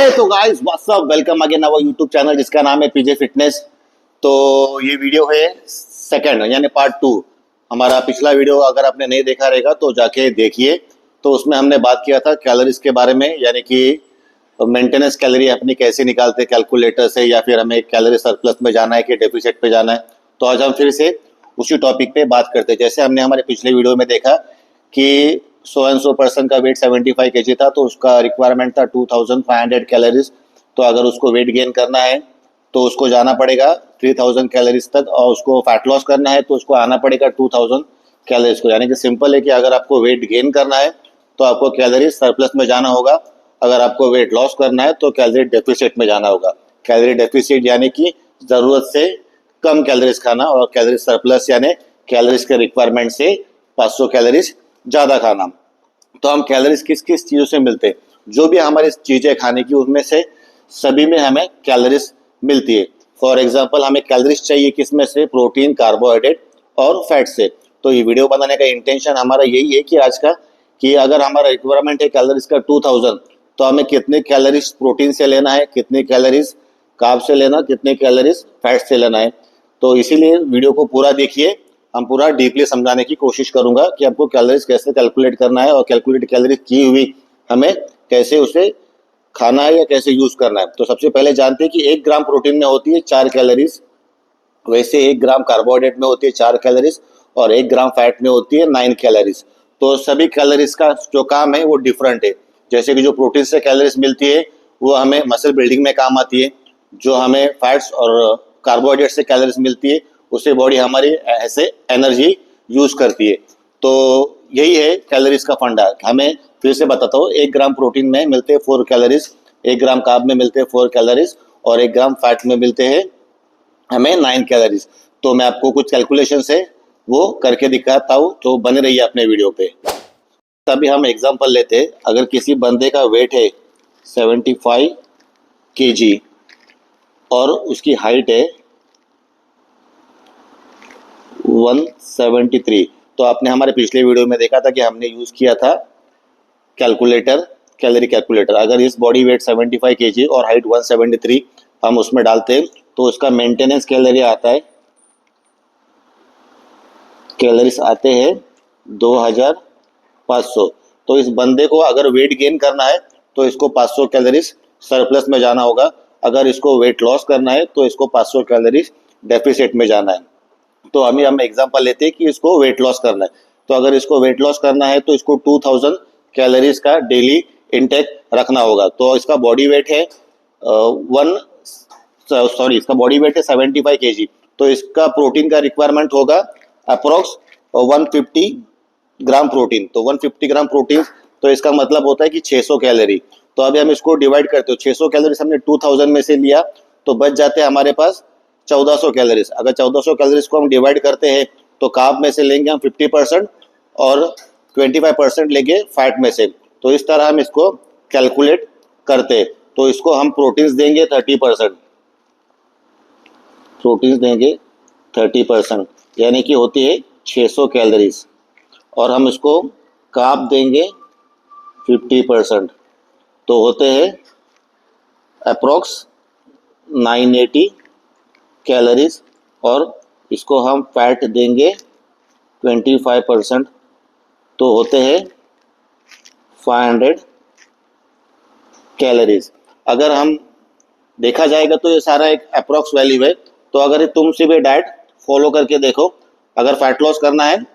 तो guys what's up, welcome again our YouTube channel जिसका नाम है पीजे फिटनेस। तो ये वीडियो है सेकंड यानी पार्ट 2। हमारा पिछला वीडियो अगर आपने नहीं देखा रहेगा तो जाके देखिए। तो उसमें हमने बात किया था कैलोरीज के बारे में, यानी कि मेंटेनेंस कैलोरी अपनी कैसे निकालते कैलकुलेटर से, या फिर हमें कैलोरी सरप्लस में जाना है कि डेफिसिट पे जाना है। तो आज हम फिर से उसी टॉपिक पे बात करते हैं। जैसे हमने हमारे पिछले वीडियो में देखा कि 100 पर्सन का वेट 75 kg था, तो उसका रिक्वायरमेंट था 2500 कैलोरीज। तो अगर उसको वेट गेन करना है तो उसको जाना पड़ेगा 3000 कैलोरीज तक, और उसको फैट लॉस करना है तो उसको आना पड़ेगा 2000 कैलोरीज को। यानी कि सिंपल है कि अगर आपको वेट गेन करना है तो आपको कैलोरी सरप्लस में जाना होगा, अगर आपको वेट लॉस करना है तो कैलोरी डेफिसिट में जाना होगा। कैलोरी डेफिसिट यानी कि ज़रूरत से कम कैलोरीज खाना, और कैलोरी सरप्लस यानी कैलोरीज के रिक्वायरमेंट से 500 कैलोरीज ज़्यादा खाना। तो हम कैलोरीज किस किस चीज़ों से मिलते हैं, जो भी हमारी चीज़ें खाने की उनमें से सभी में हमें कैलोरीज मिलती है। फॉर एग्जांपल हमें कैलोरीज चाहिए किस में से, प्रोटीन, कार्बोहाइड्रेट और फैट से। तो ये वीडियो बनाने का इंटेंशन हमारा यही है कि आज का कि अगर हमारा रिक्वायरमेंट है कैलोरीज का 2000, तो हमें कितने कैलोरीज प्रोटीन से लेना है, कितने कैलोरीज कार्ब से लेना, कितने कैलोरीज फैट से लेना है। तो इसीलिए वीडियो को पूरा देखिए, हम पूरा डीपली समझाने की कोशिश करूंगा कि आपको कैलोरीज कैसे कैलकुलेट करना है, और कैलकुलेट कैलोरीज की हुई हमें कैसे उसे खाना है या कैसे यूज करना है। तो सबसे पहले जानते हैं कि 1 ग्राम प्रोटीन में होती है 4 कैलोरीज, वैसे 1 ग्राम कार्बोहाइड्रेट में होती है 4 कैलोरीज, और 1 ग्राम फैट में होती है 9 कैलोरीज। तो सभी कैलोरीज का जो काम है वो डिफरेंट है। जैसे कि जो प्रोटीन से कैलोरीज मिलती है वो हमें मसल बिल्डिंग में काम आती है, जो हमें फैट्स और कार्बोहाइड्रेट से कैलोरीज मिलती है उससे बॉडी हमारी ऐसे एनर्जी यूज करती है। तो यही है कैलोरीज का फंडा। हमें फिर से बताता हूँ, 1 ग्राम प्रोटीन में मिलते हैं 4 कैलोरीज, 1 ग्राम कार्ब में मिलते हैं 4 कैलोरीज, और 1 ग्राम फैट में मिलते हैं हमें 9 कैलोरीज। तो मैं आपको कुछ कैलकुलेशन से वो करके दिखाता हूँ, तो बने रहिए अपने वीडियो पे। तभी हम एग्जांपल लेते हैं। अगर किसी बंदे का वेट है 75 kg और उसकी हाइट है 173, तो आपने हमारे पिछले वीडियो में देखा था कि हमने यूज किया था कैलकुलेटर, कैलोरी कैलकुलेटर। अगर इस बॉडी वेट 75 kg और हाइट 173 हम उसमें डालते हैं तो उसका मेंटेनेंस कैलोरी आता है, कैलोरीज आते हैं 2500। तो इस बंदे को अगर वेट गेन करना है तो इसको 500 कैलोरीज सरप्लस में जाना होगा, अगर इसको वेट लॉस करना है तो इसको 500 कैलोरीज डेफिसिट में जाना है। तो हम एग्जांपल लेते हैं कि इसको वेट लॉस करना है। तो अगर इसको वेट लॉस करना है तो इसको 2000 कैलोरीज का डेली इंटेक रखना होगा। तो इसका बॉडी वेट है इसका बॉडी वेट है 75 kg, तो इसका प्रोटीन का रिक्वायरमेंट होगा अप्रोक्स 150 ग्राम प्रोटीन। तो 150 ग्राम प्रोटीन, तो इसका मतलब होता है कि 600 कैलोरी। तो अभी हम इसको डिवाइड करते हो, 600 कैलोरी हमने 2000 में से लिया तो बच जाते हैं हमारे पास 1400 कैलोरीज। अगर 1400 कैलोरीज को हम डिवाइड करते हैं तो कार्ब में से लेंगे हम 50% और 25% लेंगे फैट में से। तो इस तरह हम इसको कैलकुलेट करते हैं। तो इसको हम प्रोटीन्स देंगे 30%, प्रोटीन्स देंगे 30%, यानी कि होती है 600 कैलोरीज, और हम इसको कार्ब देंगे 50%, तो होते हैं अप्रोक्स 980 कैलोरीज, और इसको हम फैट देंगे 25%, तो होते हैं 500 कैलोरीज। अगर हम देखा जाएगा तो ये सारा एक अप्रोक्स वैल्यू है। तो अगर तुम सिर्फ डाइट फॉलो करके देखो, अगर फैट लॉस करना है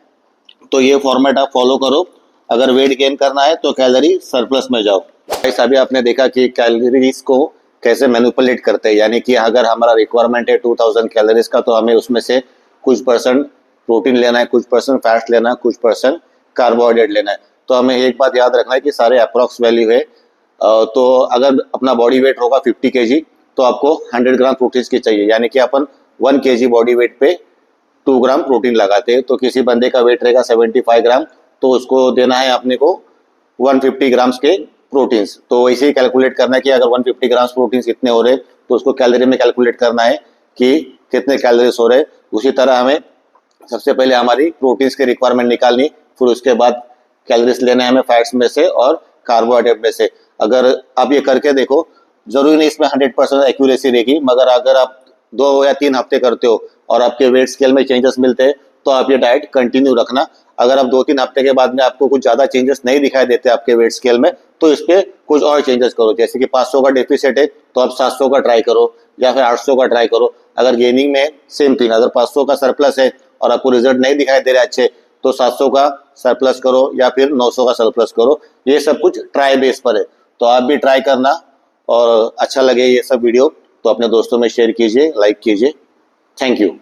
तो ये फॉर्मेट आप फॉलो करो, अगर वेट गेन करना है तो कैलोरी सरप्लस में जाओ। ऐसा भी आपने देखा कि कैलोरीज को कैसे मैनिपुलेट करते हैं, यानी कि अगर हमारा रिक्वायरमेंट है 2000 कैलोरीज का, तो हमें उसमें से कुछ परसेंट प्रोटीन लेना है, कुछ परसेंट फैट लेना है, कुछ परसेंट कार्बोहाइड्रेट लेना है। तो हमें एक बात याद रखना है कि सारे अप्रोक्स वैल्यू है। तो अगर अपना बॉडी वेट होगा 50 kg तो आपको 100 ग्राम प्रोटीन की चाहिए, यानी कि अपन 1 kg बॉडी वेट पे 2 ग्राम प्रोटीन लगाते हैं। तो किसी बंदे का वेट रहेगा 75 ग्राम, तो उसको देना है अपने को 150 ग्राम्स के प्रोटीन्स। तो वैसे ही कैलकुलेट करना है कि अगर 150 ग्राम्स प्रोटीन्स कितने हो रहे तो उसको कैलोरी में कैलकुलेट करना है कि कितने कैलोरीज हो रहे। उसी तरह हमें सबसे पहले हमारी प्रोटीन्स की रिक्वायरमेंट निकालनी, फिर उसके बाद कैलोरीज लेना है हमें फैट्स में से और कार्बोहाइड्रेट में से। अगर आप ये करके देखो जरूरी नहीं इसमें 100% एक्यूरेसी रहेगी, मगर अगर आप 2 या 3 हफ्ते करते हो और आपके वेट स्केल में चेंजेस मिलते हैं तो आप ये डाइट कंटिन्यू रखना। अगर आप 2-3 हफ्ते के बाद में आपको कुछ ज़्यादा चेंजेस नहीं दिखाई देते आपके वेट स्केल में, तो इस पे कुछ और चेंजेस करो। जैसे कि 500 का डेफिसिट है तो आप 700 का ट्राई करो या फिर 800 का ट्राई करो। अगर गेनिंग में सेम थिंग, अगर 500 का सरप्लस है और आपको रिजल्ट नहीं दिखाई दे रहे अच्छे, तो 700 का सरप्लस करो या फिर 900 का सरप्लस करो। ये सब कुछ ट्राई बेस पर है, तो आप भी ट्राई करना। और अच्छा लगे ये सब वीडियो तो अपने दोस्तों में शेयर कीजिए, लाइक कीजिए। Thank you.